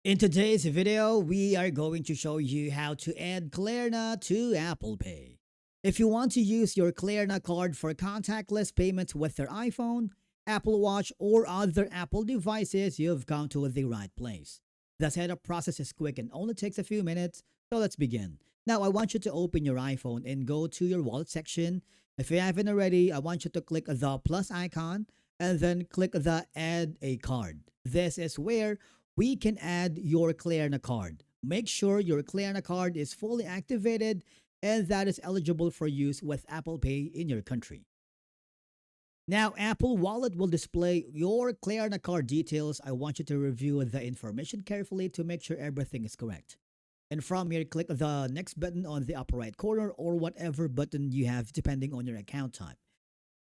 In today's video, we are going to show you how to add Klarna to Apple Pay. If you want to use your Klarna card for contactless payments with your iPhone, Apple Watch, or other Apple devices, you've come to the right place. The setup process is quick and only takes a few minutes, so let's begin. Now, I want you to open your iPhone and go to your wallet section. If you haven't already, I want you to click the plus icon and then click the Add a Card. This is where we can add your Klarna card. Make sure your Klarna card is fully activated and that is eligible for use with Apple Pay in your country. Now, Apple Wallet will display your Klarna card details. I want you to review the information carefully to make sure everything is correct. And from here, click the next button on the upper right corner or whatever button you have depending on your account type.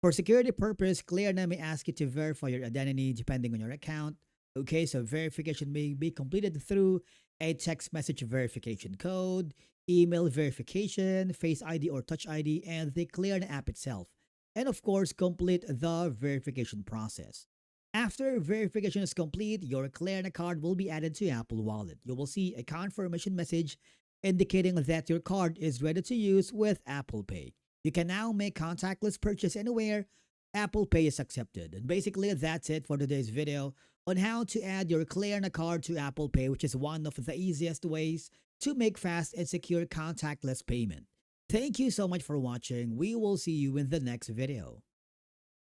For security purpose, Klarna may ask you to verify your identity depending on your account. Okay, so verification may be completed through a text message verification code, email verification, Face ID or Touch ID, and the Klarna app itself. And of course, complete the verification process. After verification is complete, your Klarna card will be added to Apple Wallet. You will see a confirmation message indicating that your card is ready to use with Apple Pay. You can now make contactless purchase anywhere Apple Pay is accepted. And basically, that's it for today's video on how to add your Klarna card to Apple Pay, which is one of the easiest ways to make fast and secure contactless payment. Thank you so much for watching. We will see you in the next video.